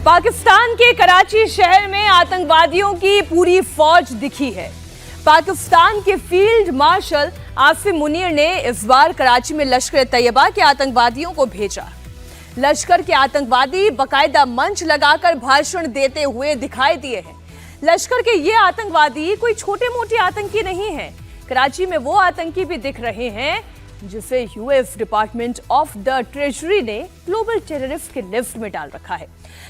पाकिस्तान के कराची शहर में आतंकवादियों की पूरी फौज दिखी है। पाकिस्तान के फील्ड मार्शल आसिम मुनीर ने इस बार कराची में लश्कर तैयबा के आतंकवादियों को भेजा। लश्कर के आतंकवादी बाकायदा मंच लगाकर भाषण देते हुए दिखाई दिए हैं। लश्कर के ये आतंकवादी कोई छोटे मोटे आतंकी नहीं हैं। कराची में वो आतंकी भी दिख रहे हैं जिसे US department of the treasury ने ग्लोबल टेररिस्ट के लिस्ट में डाल रखा है।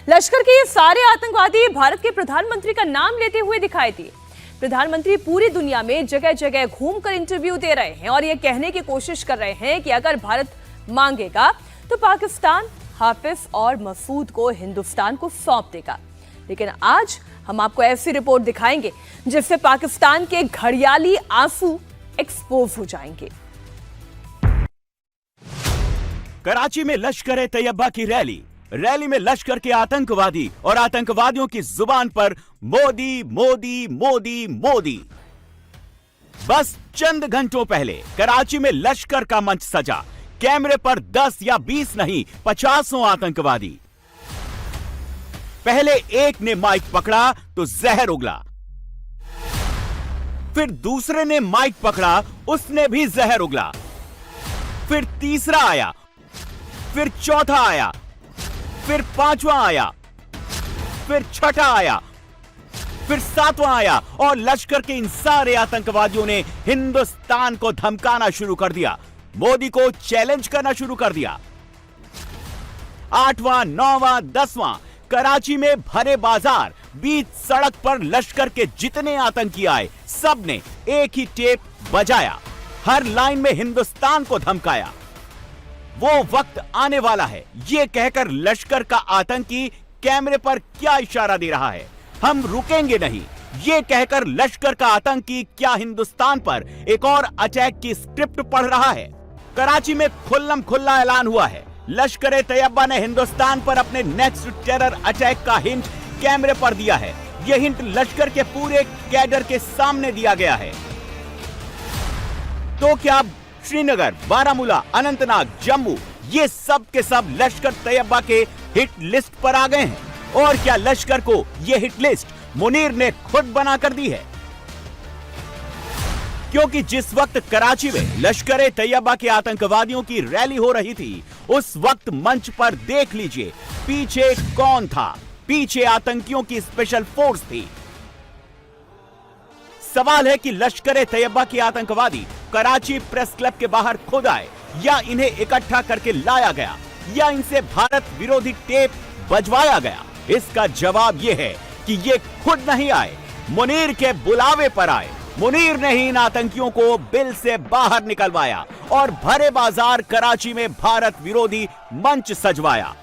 लश्कर के ये सारे आतंकवादी भारत के प्रधानमंत्री का नाम लेते हुए दिखाई दिए। प्रधानमंत्री पूरी दुनिया में जगह जगह घूमकर इंटरव्यू दे रहे हैं और ये कहने की कोशिश कर रहे हैं कि अगर भारत मांगेगा तो पाकिस्तान हाफिज और मसूद को हिंदुस्तान को सौंप देगा। लेकिन आज हम आपको ऐसी रिपोर्ट दिखाएंगे जिससे पाकिस्तान के घड़ियाली आंसू एक्सपोज हो जाएंगे। कराची में लश्कर तैयबा की रैली में लश्कर के आतंकवादी और आतंकवादियों की जुबान पर मोदी मोदी मोदी मोदी। बस चंद घंटों पहले कराची में लश्कर का मंच सजा। कैमरे पर 10 या 20 नहीं 50 आतंकवादी। पहले एक ने माइक पकड़ा तो जहर उगला, फिर दूसरे ने माइक पकड़ा, उसने भी जहर उगला, फिर तीसरा आया, फिर चौथा आया, फिर पांचवा आया, फिर छठा आया, फिर सातवां आया और लश्कर के इन सारे आतंकवादियों ने हिंदुस्तान को धमकाना शुरू कर दिया, मोदी को चैलेंज करना शुरू कर दिया। 8वां, 9वां, 10वां कराची में भरे बाजार, बीच सड़क पर लश्कर के जितने आतंकी आए सबने एक ही टेप बजाया, हर लाइन में हिंदुस्तान को धमकाया। वो वक्त आने वाला है ये कहकर लश्कर का आतंकी कैमरे पर क्या इशारा दे रहा है, हम रुकेंगे नहीं, ये कहकर लश्कर का आतंकी क्या हिंदुस्तान पर एक और अटैक की स्क्रिप्ट पढ़ रहा है। कराची में खुल्लम खुल्ला ऐलान हुआ है, लश्कर तैयबा ने हिंदुस्तान पर अपने नेक्स्ट टेरर अटैक का हिंट कैमरे पर दिया है। यह हिंट लश्कर के पूरे कैडर के सामने दिया गया है। तो क्या श्रीनगर, बारामूला, अनंतनाग, जम्मू ये सब के सब लश्कर तैयबा के हिट लिस्ट पर आ गए हैं? और क्या लश्कर को ये हिट लिस्ट मुनीर ने खुद बनाकर दी है? क्योंकि जिस वक्त कराची में लश्कर तैयबा के आतंकवादियों की रैली हो रही थी उस वक्त मंच पर देख लीजिए पीछे कौन था। पीछे आतंकियों की स्पेशल फोर्स थी। सवाल है कि लश्कर तैयबा के आतंकवादी कराची प्रेस क्लब के बाहर खुद आए या इन्हें इकट्ठा करके लाया गया या इनसे भारत विरोधी टेप बजवाया गया। इसका जवाब यह है कि ये खुद नहीं आए, मुनीर के बुलावे पर आए। मुनीर ने ही इन आतंकियों को बिल से बाहर निकलवाया और भरे बाजार कराची में भारत विरोधी मंच सजवाया।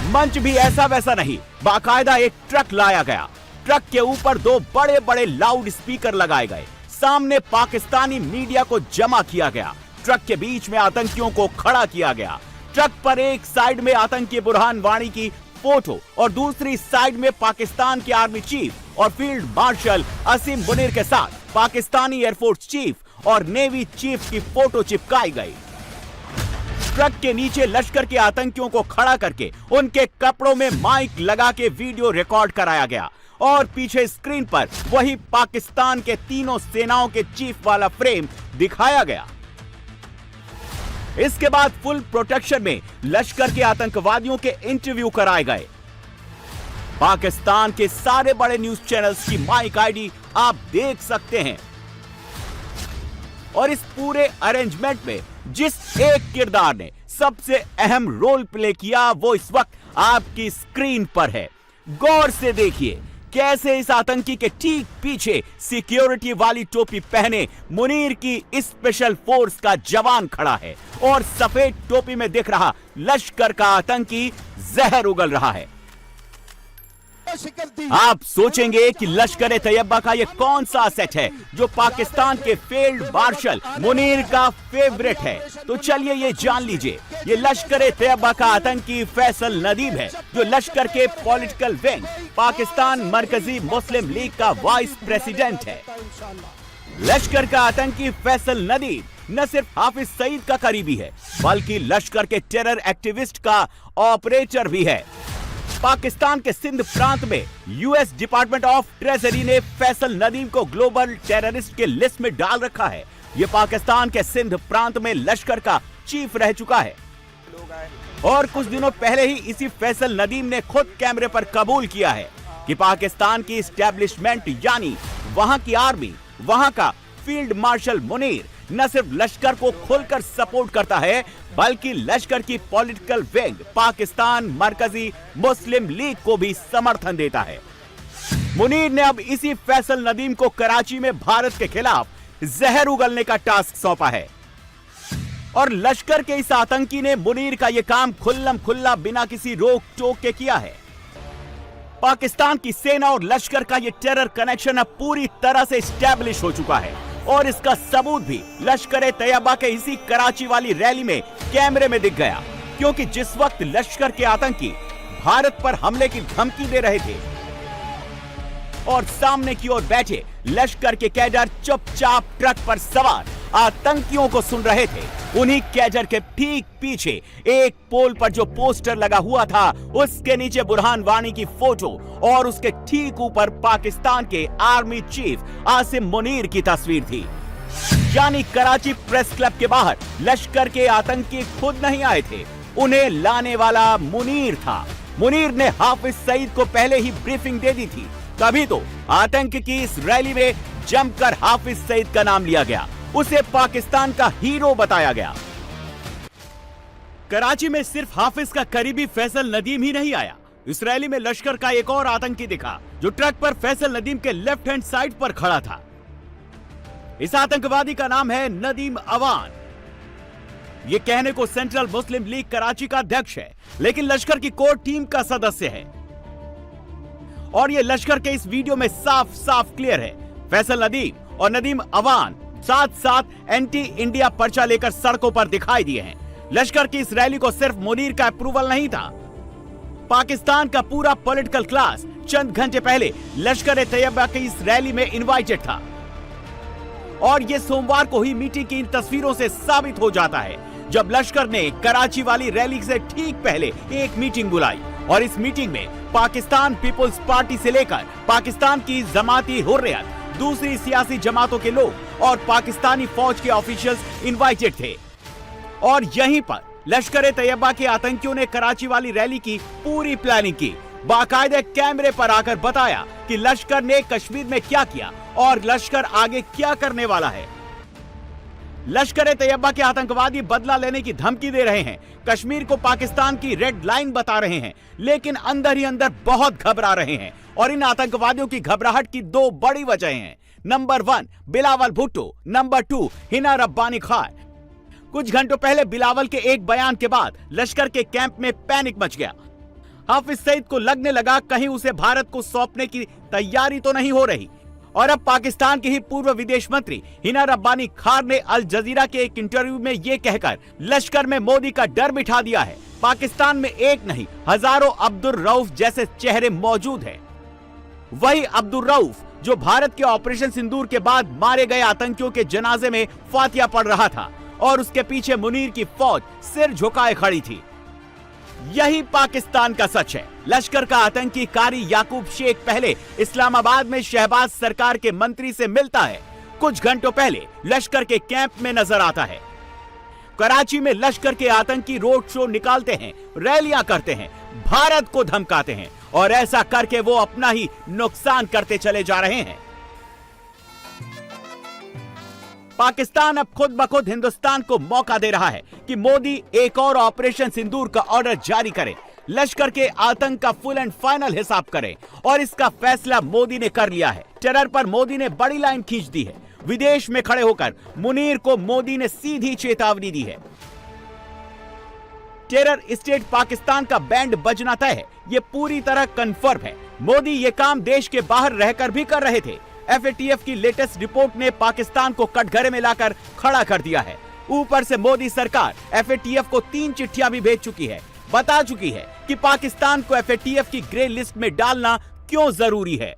मंच भी ऐसा वैसा नहीं, बाकायदा एक ट्रक लाया गया। ट्रक के ऊपर 2 बड़े बड़े लाउड स्पीकर लगाए गए। सामने पाकिस्तानी मीडिया को जमा किया गया। ट्रक के बीच में आतंकियों को खड़ा किया गया। ट्रक पर एक साइड में आतंकी बुरहान वानी की फोटो और दूसरी साइड में पाकिस्तान के आर्मी चीफ और फील्ड मार्शल आसिम मुनीर के साथ पाकिस्तानी एयरफोर्स चीफ और नेवी चीफ की फोटो चिपकाई गई। ट्रक के नीचे लश्कर के आतंकियों को खड़ा करके उनके कपड़ों में माइक लगा के वीडियो रिकॉर्ड कराया गया और पीछे स्क्रीन पर वही पाकिस्तान के तीनों सेनाओं के चीफ वाला फ्रेम दिखाया गया। इसके बाद फुल प्रोटेक्शन में लश्कर के आतंकवादियों के इंटरव्यू कराए गए। पाकिस्तान के सारे बड़े न्यूज चैनल्स की माइक आईडी आप देख सकते हैं। और इस पूरे अरेंजमेंट में जिस एक किरदार ने सबसे अहम रोल प्ले किया वो इस वक्त आपकी स्क्रीन पर है। गौर से देखिए कैसे इस आतंकी के ठीक पीछे सिक्योरिटी वाली टोपी पहने मुनीर की स्पेशल फोर्स का जवान खड़ा है और सफेद टोपी में दिख रहा लश्कर का आतंकी जहर उगल रहा है। आप सोचेंगे कि लश्कर तैयबा का ये कौन सा सेट है जो पाकिस्तान के फील्ड मार्शल मुनीर का फेवरेट है। तो चलिए ये जान लीजिए, ये लश्कर तैयबा का आतंकी फैसल नदीम है जो लश्कर के पॉलिटिकल विंग पाकिस्तान मरकजी मुस्लिम लीग का वाइस प्रेसिडेंट है। लश्कर का आतंकी फैसल नदीम न सिर्फ हाफिज सईद का करीबी है बल्कि लश्कर के टेरर एक्टिविस्ट का ऑपरेटर भी है। पाकिस्तान के सिंध प्रांत में यूएस डिपार्टमेंट ऑफ ट्रेजरी ने फैसल नदीम को ग्लोबल टेररिस्ट के लिस्ट में डाल रखा है। ये पाकिस्तान के सिंध प्रांत में लश्कर का चीफ रह चुका है और कुछ दिनों पहले ही इसी फैसल नदीम ने खुद कैमरे पर कबूल किया है कि पाकिस्तान की एस्टेब्लिशमेंट यानी वहां की आर्मी, वहां का फील्ड मार्शल मुनीर न सिर्फ लश्कर को खुलकर सपोर्ट करता है बल्कि लश्कर की पॉलिटिकल विंग पाकिस्तान मरकजी मुस्लिम लीग को भी समर्थन देता है। मुनीर ने अब इसी फैसल नदीम को कराची में भारत के खिलाफ जहर उगलने का टास्क सौंपा है और लश्कर के इस आतंकी ने मुनीर का यह काम खुल्लम खुल्ला बिना किसी रोक टोक के किया है। पाकिस्तान की सेना और लश्कर का यह टेरर कनेक्शन अब पूरी तरह से एस्टैब्लिश हो चुका है और इसका सबूत भी लश्कर ए तैयबा के इसी कराची वाली रैली में कैमरे में दिख गया, क्योंकि जिस वक्त लश्कर के आतंकी भारत पर हमले की धमकी दे रहे थे और सामने की ओर बैठे लश्कर के कैडर चुपचाप ट्रक पर सवार आतंकियों को सुन रहे थे, उन्हीं कैडर के ठीक पीछे एक पोल पर जो पोस्टर लगा हुआ था उसके नीचे बुरहान वानी की फोटो और उसके ठीक ऊपर पाकिस्तान के आर्मी चीफ आसिम मुनीर की तस्वीर थी। यानी कराची प्रेस क्लब के बाहर लश्कर के आतंकी खुद नहीं आए थे, उन्हें लाने वाला मुनीर था। मुनीर ने हाफिज सईद को पहले ही ब्रीफिंग दे दी थी, तभी तो आतंक की इस रैली में जमकर हाफिज सईद का नाम लिया गया, उसे पाकिस्तान का हीरो बताया गया। कराची में सिर्फ हाफिज का करीबी फैसल नदीम ही नहीं आया, इस रैली में लश्कर का एक और आतंकी दिखा जो ट्रक पर फैसल नदीम के लेफ्ट हैंड साइड पर खड़ा था। इस आतंकवादी का नाम है नदीम अवान। ये कहने को सेंट्रल मुस्लिम लीग कराची का अध्यक्ष है, लेकिन लश्कर की कोर टीम का सदस्य है और ये लश्कर के इस वीडियो में साफ साफ क्लियर है। फैसल नदीम और नदीम अवान साथ साथ एंटी इंडिया पर्चा लेकर सड़कों पर दिखाई दिए हैं। लश्कर की इस रैली को सिर्फ मुनीर का अप्रूवल नहीं था, पाकिस्तान का पूरा पॉलिटिकल क्लास चंद घंटे पहले लश्कर ए तैयबा की इस रैली में इनवाइटेड था और ये सोमवार को ही मीटिंग की इन तस्वीरों से साबित हो जाता है, जब लश्कर ने कराची वाली रैली से ठीक पहले एक मीटिंग बुलाई और इस मीटिंग में पाकिस्तान पीपुल्स पार्टी से लेकर पाकिस्तान की जमाती हुर्रियत, दूसरी सियासी जमातों के लोग और पाकिस्तानी फौज के ऑफिशियल्स इनवाइटेड थे और यहीं पर लश्कर ए तैयबा के आतंकियों ने कराची वाली रैली की पूरी प्लानिंग की, बाकायदे कैमरे पर आकर बताया कि लश्कर ने कश्मीर में क्या किया और लश्कर आगे क्या करने वाला है। लश्कर ए तैयबा के आतंकवादी बदला लेने की धमकी दे रहे हैं, कश्मीर को पाकिस्तान की रेड लाइन बता रहे हैं, लेकिन अंदर ही अंदर बहुत घबरा रहे हैं और इन आतंकवादियों की घबराहट की दो बड़ी वजह हैं। Number 1 Bilawal Bhutto, number 2 Hina Rabbani Khan. कुछ घंटों पहले बिलावल के एक बयान के बाद लश्कर के कैंप में पैनिक मच गया। हाफिज सईद को लगने लगा कहीं उसे भारत को सौंपने की तैयारी तो नहीं हो रही और अब पाकिस्तान के ही पूर्व विदेश मंत्री हिना रब्बानी खान ने अल जजीरा के एक इंटरव्यू में ये कहकर लश्कर में मोदी का डर बिठा दिया है। पाकिस्तान में एक नहीं हजारों अब्दुल रऊफ जैसे चेहरे मौजूद हैं। वही अब्दुल रऊफ जो भारत के ऑपरेशन सिंदूर के बाद मारे गए आतंकियों के जनाजे में फातिया पढ़ रहा था और उसके पीछे मुनीर की फौज सिर झुकाए खड़ी थी। यही पाकिस्तान का सच है। लश्कर का आतंकी कारी याकूब शेख पहले इस्लामाबाद में शहबाज सरकार के मंत्री से मिलता है, कुछ घंटों पहले लश्कर के कैंप में नजर आता है। कराची में लश्कर के आतंकी रोड शो निकालते हैं, रैलियां करते हैं, भारत को धमकाते हैं और ऐसा करके वो अपना ही नुकसान करते चले जा रहे हैं। पाकिस्तान अब खुद ब खुद हिंदुस्तान को मौका दे रहा है कि मोदी एक और ऑपरेशन सिंदूर का ऑर्डर जारी करे, लश्कर के आतंक का फुल एंड फाइनल हिसाब करे और इसका फैसला मोदी ने कर लिया है। टेरर पर मोदी ने बड़ी लाइन खींच दी है। विदेश में खड़े होकर मुनीर को मोदी ने सीधी चेतावनी दी है। टेरर स्टेट पाकिस्तान का बैंड बजना तय है, ये पूरी तरह कंफर्म है। मोदी ये काम देश के बाहर रहकर भी कर रहे थे। FATF की लेटेस्ट रिपोर्ट ने पाकिस्तान को कटघरे में लाकर खड़ा कर दिया है। ऊपर से मोदी सरकार FATF को 3 चिट्ठियां भी भेज चुकी है, बता चुकी है कि पाकिस्तान को FATF की ग्रे लिस्ट में डालना क्यों जरूरी है।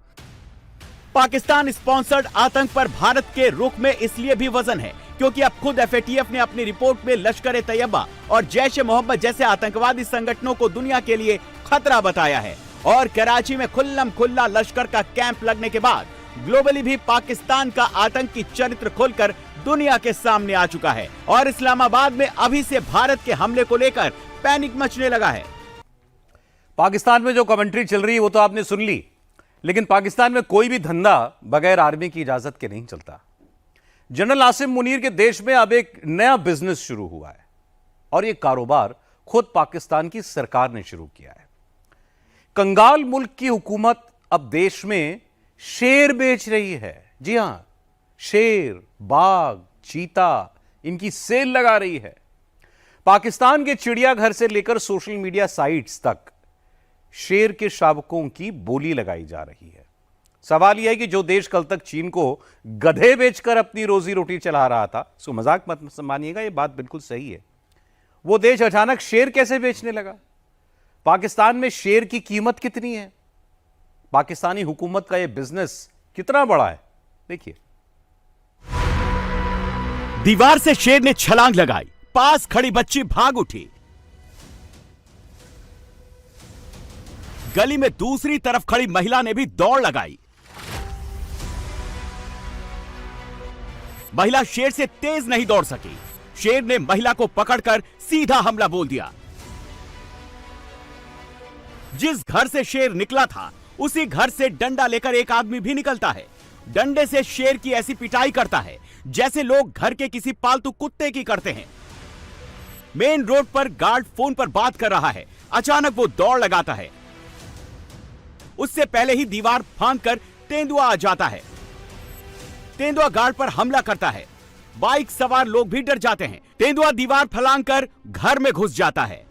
पाकिस्तान स्पॉन्सर्ड आतंक पर भारत के रुख में इसलिए भी वजन है क्योंकि अब खुद FATF ने अपनी रिपोर्ट में लश्कर ए तैयबा और जैश ए मोहम्मद जैसे आतंकवादी संगठनों को दुनिया के लिए खतरा बताया है। और कराची में खुल्लम खुल्ला लश्कर का कैंप लगने के बाद ग्लोबली भी पाकिस्तान का आतंकी चरित्र खोलकर दुनिया के सामने आ चुका है और इस्लामाबाद में अभी से भारत के हमले को लेकर पैनिक मचने लगा है। पाकिस्तान में जो कमेंट्री चल रही है वो तो आपने सुन ली, लेकिन पाकिस्तान में कोई भी धंधा बगैर आर्मी की इजाजत के नहीं चलता। जनरल आसिम मुनीर के देश में अब एक नया बिजनेस शुरू हुआ है और यह कारोबार खुद पाकिस्तान की सरकार ने शुरू किया है। कंगाल मुल्क की हुकूमत अब देश में शेर बेच रही है। जी हां, शेर, बाघ, चीता, इनकी सेल लगा रही है। पाकिस्तान के चिड़ियाघर से लेकर सोशल मीडिया साइट्स तक शेर के शावकों की बोली लगाई जा रही है। सवाल यह है कि जो देश कल तक चीन को गधे बेचकर अपनी रोजी रोटी चला रहा था, उसको मजाक मत मानिएगा, यह बात बिल्कुल सही है, वो देश अचानक शेर कैसे बेचने लगा? पाकिस्तान में शेर की कीमत कितनी है? पाकिस्तानी हुकूमत का यह बिजनेस कितना बड़ा है, देखिए। दीवार से शेर ने छलांग लगाई, पास खड़ी बच्ची भाग उठी। गली में दूसरी तरफ खड़ी महिला ने भी दौड़ लगाई। महिला शेर से तेज नहीं दौड़ सकी। शेर ने महिला को पकड़कर सीधा हमला बोल दिया। जिस घर से शेर निकला था उसी घर से डंडा लेकर एक आदमी भी निकलता है। डंडे से शेर की ऐसी पिटाई करता है जैसे लोग घर के किसी पालतू कुत्ते की करते हैं। मेन रोड पर गार्ड फोन पर बात कर रहा है, अचानक वो दौड़ लगाता है। उससे पहले ही दीवार फांदकर तेंदुआ आ जाता है। तेंदुआ गार्ड पर हमला करता है। बाइक सवार लोग भी डर जाते हैं। तेंदुआ दीवार फलांगकर घर में घुस जाता है।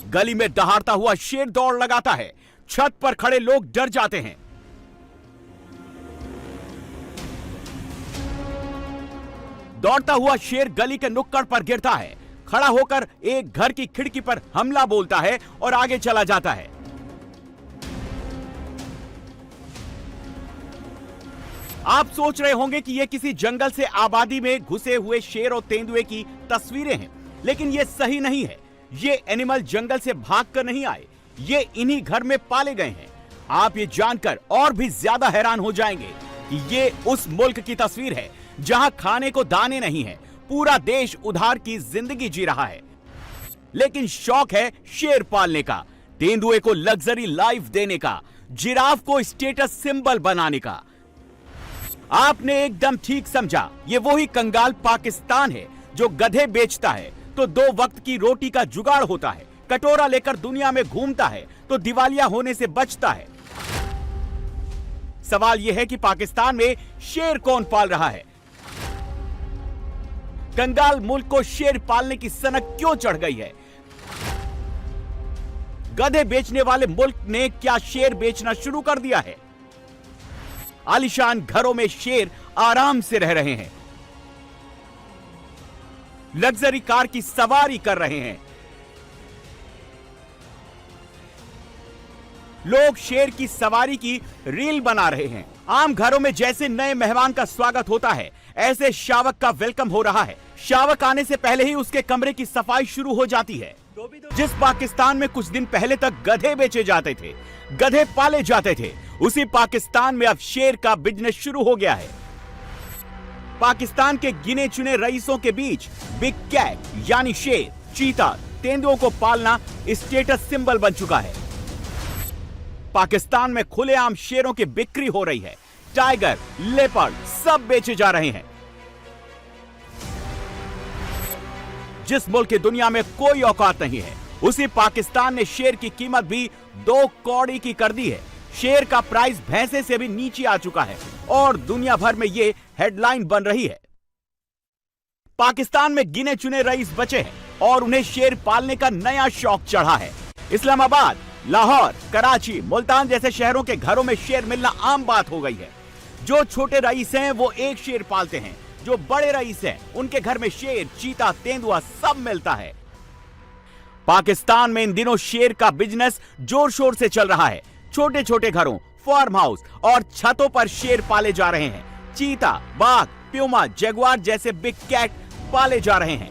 गली में दहाड़ता हुआ शेर दौड़ लगाता है। छत पर खड़े लोग डर जाते हैं। दौड़ता हुआ शेर गली के नुक्कड़ पर गिरता है, खड़ा होकर एक घर की खिड़की पर हमला बोलता है और आगे चला जाता है। आप सोच रहे होंगे कि यह किसी जंगल से आबादी में घुसे हुए शेर और तेंदुए की तस्वीरें हैं, लेकिन यह सही नहीं है। ये एनिमल जंगल से भागकर नहीं आए, ये इन्हीं घर में पाले गए हैं। आप ये जानकर और भी ज्यादा हैरान हो जाएंगे कि ये उस मुल्क की तस्वीर है जहां खाने को दाने नहीं है, पूरा देश उधार की जिंदगी जी रहा है, लेकिन शौक है शेर पालने का, तेंदुए को लग्जरी लाइफ देने का, जिराफ को स्टेटस सिंबल बनाने का। आपने एकदम ठीक समझा, ये वही कंगाल पाकिस्तान है जो गधे बेचता है तो 2 वक्त की रोटी का जुगाड़ होता है, कटोरा लेकर दुनिया में घूमता है तो दिवालिया होने से बचता है। सवाल यह है कि पाकिस्तान में शेर कौन पाल रहा है? कंगाल मुल्क को शेर पालने की सनक क्यों चढ़ गई है? गधे बेचने वाले मुल्क ने क्या शेर बेचना शुरू कर दिया है? आलीशान घरों में शेर आराम से रह रहे हैं, लग्जरी कार की सवारी कर रहे हैं। लोग शेर की सवारी की रील बना रहे हैं। आम घरों में जैसे नए मेहमान का स्वागत होता है, ऐसे शावक का वेलकम हो रहा है। शावक आने से पहले ही उसके कमरे की सफाई शुरू हो जाती है। जिस पाकिस्तान में कुछ दिन पहले तक गधे बेचे जाते थे, गधे पाले जाते थे, उसी पाकिस्तान में अब शेर का बिजनेस शुरू हो गया है। पाकिस्तान के गिने चुने रईसों के बीच बिग कैट यानी शेर, चीता, तेंदुओं को पालना स्टेटस सिंबल बन चुका है। पाकिस्तान में खुलेआम शेरों की बिक्री हो रही है। टाइगर, लेपर्ड सब बेचे जा रहे हैं। जिस मुल्क की दुनिया में कोई औकात नहीं है, उसी पाकिस्तान ने शेर की कीमत भी 2 कौड़ी की कर दी है। शेर का प्राइस भैंसे से भी नीचे आ चुका है और दुनिया भर में यह हेडलाइन बन रही है। पाकिस्तान में गिने चुने रईस बचे हैं और उन्हें शेर पालने का नया शौक चढ़ा है। इस्लामाबाद, लाहौर, कराची, मुल्तान जैसे शहरों के घरों में शेर मिलना आम बात हो गई है। जो छोटे रईस हैं वो एक शेर पालते हैं, जो बड़े रईस हैं उनके घर में शेर, चीता, तेंदुआ सब मिलता है। पाकिस्तान में इन दिनों शेर का बिजनेस जोर शोर से चल रहा है। छोटे छोटे घरों, फार्म हाउस और छतों पर शेर पाले जा रहे हैं। चीता, बाघ, प्यूमा, जगुआर जैसे बिग कैट पाले जा रहे हैं।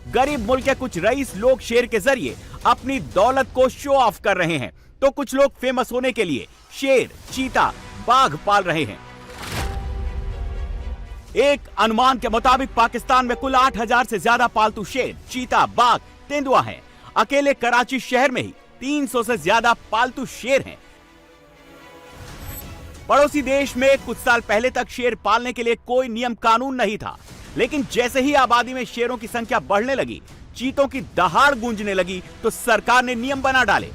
गरीब मुल्क के कुछ रईस लोग शेर के जरिए अपनी दौलत को शो ऑफ कर रहे हैं, तो कुछ लोग फेमस होने के लिए शेर, चीता, बाघ पाल रहे हैं। एक अनुमान के मुताबिक पाकिस्तान में कुल 8000 से ज्यादा पालतू शेर, चीता, बाघ, तेंदुआ हैं। अकेले कराची शहर में ही 300 से ज्यादा पालतू शेर हैं। पड़ोसी देश में कुछ साल पहले तक शेर पालने के लिए कोई नियम कानून नहीं था, लेकिन जैसे ही आबादी में शेरों की संख्या बढ़ने लगी, चीतों की दहाड़ गूंजने लगी, तो सरकार ने नियम बना डाले।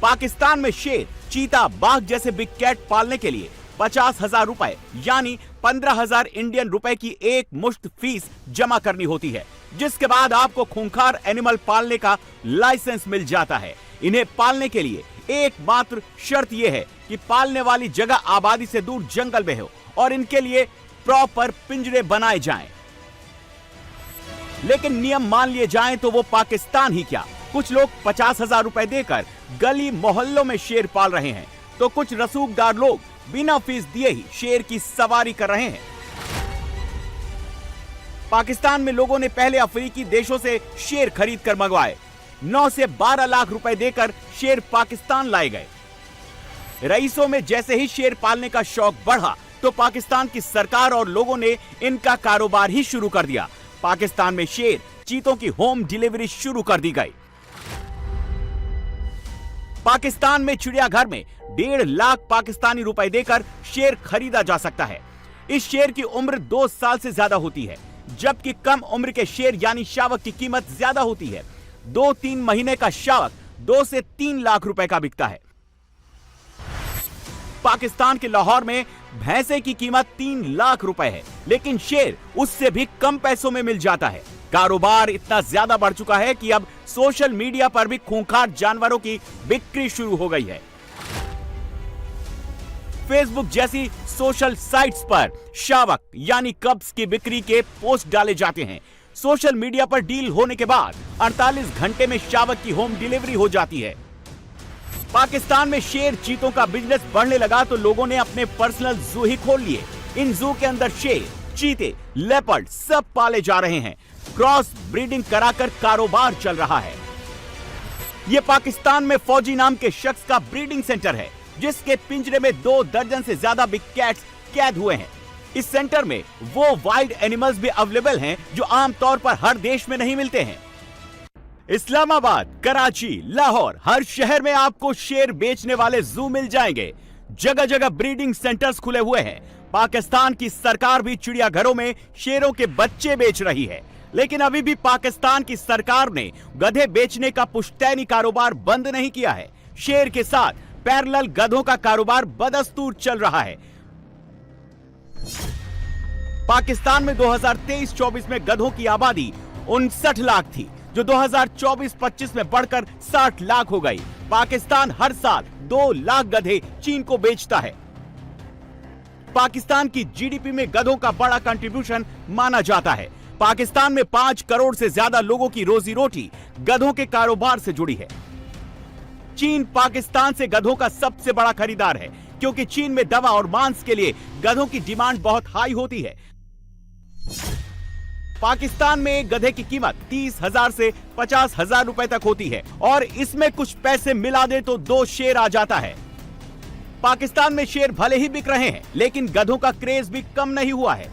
पाकिस्तान में शेर, चीता, बाघ जैसे बिग कैट पालने के लिए 50,000 रुपए यानी 15,000 इंडियन रुपए की एक मुश्त फीस जमा करनी होती है, जिसके बाद आपको खूंखार एनिमल पालने का लाइसेंस मिल जाता है। इन्हें पालने के लिए एकमात्र शर्त यह है कि पालने वाली जगह आबादी से दूर जंगल में हो और इनके लिए प्रॉपर पिंजरे बनाए जाएं। लेकिन नियम मान लिए जाएं तो वो पाकिस्तान ही क्या, कुछ लोग 50,000 रुपए देकर गली मोहल्लों में शेर पाल रहे हैं, तो कुछ रसूखदार लोग बिना फीस दिए ही शेर की सवारी कर रहे हैं। पाकिस्तान में लोगों ने पहले अफ्रीकी देशों से शेर खरीद कर मंगवाए। 9 से 12 लाख रुपए देकर शेर पाकिस्तान लाए गए। रईसों में जैसे ही शेर पालने का शौक बढ़ा, तो पाकिस्तान की सरकार और लोगों ने इनका कारोबार ही शुरू कर दिया। पाकिस्तान में शेर, चीतों की होम डिलीवरी शुरू कर दी गई। पाकिस्तान में चिड़ियाघर में 1.5 लाख पाकिस्तानी रुपए देकर शेर खरीदा जा सकता है। इस शेर की उम्र 2 साल से ज्यादा होती है, जबकि कम उम्र के शेर यानी शावक की कीमत ज्यादा होती है। 2-3 महीने का शावक 2 से 3 लाख रुपए का बिकता है। पाकिस्तान के लाहौर में भैंसे की कीमत 3 लाख रुपए है, लेकिन शेर उससे भी कम पैसों में मिल जाता है। कारोबार इतना ज्यादा बढ़ चुका है कि अब सोशल मीडिया पर भी खूंखार जानवरों की बिक्री शुरू हो गई है। फेसबुक जैसी सोशल साइट्स पर शावक यानी कब्स की बिक्री के पोस्ट डाले जाते हैं। सोशल मीडिया पर डील होने के बाद 48 घंटे में शावक की होम डिलीवरी हो जाती है। पाकिस्तान में शेर, चीतों का बिजनेस बढ़ने लगा तो लोगों ने अपने पर्सनल जू ही खोल लिए। इन जू के अंदर शेर, चीते, लेपर्ड सब पाले जा रहे हैं। क्रॉस ब्रीडिंग कराकर कारोबार चल रहा है। यह पाकिस्तान में फौजी नाम के शख्स का ब्रीडिंग सेंटर है, जिसके पिंजरे में 2 दर्जन से ज्यादा बिग कैट्स कैद हुए हैं। इस सेंटर में वो वाइल्ड एनिमल्स भी अवेलेबल हैं जो आमतौर पर हर देश में नहीं मिलते हैं। इस्लामाबाद, कराची, लाहौर, हर शहर में आपको शेर बेचने वाले जू मिल जाएंगे। जगह जगह ब्रीडिंग सेंटर्स खुले हुए हैं। पाकिस्तान की सरकार भी चिड़ियाघरों में शेरों के बच्चे बेच रही है, लेकिन अभी भी पाकिस्तान की सरकार ने गधे बेचने का पुश्तैनी कारोबार बंद नहीं किया है। शेर के साथ पैरेलल गधों का कारोबार बदस्तूर चल रहा है। पाकिस्तान में 2023-24 में गधों की आबादी 59 लाख थी, जो 2024-25 में बढ़कर 60 लाख हो गई। पाकिस्तान हर साल 2 लाख गधे चीन को बेचता है। पाकिस्तान की जीडीपी में गधों का बड़ा कंट्रीब्यूशन माना जाता है। पाकिस्तान में 5 करोड़ से ज्यादा लोगों की रोजी रोटी गधों के कारोबार से जुड़ी है। चीन पाकिस्तान से गधों का सबसे बड़ा खरीदार है, क्योंकि चीन में दवा और मांस के लिए गधों की डिमांड बहुत हाई होती है। पाकिस्तान में एक गधे की कीमत 30,000 से 50,000 रुपए तक होती है, और इसमें कुछ पैसे मिला दे तो 2 शेर आ जाता है। पाकिस्तान में शेर भले ही बिक रहे हैं, लेकिन गधों का क्रेज भी कम नहीं हुआ है।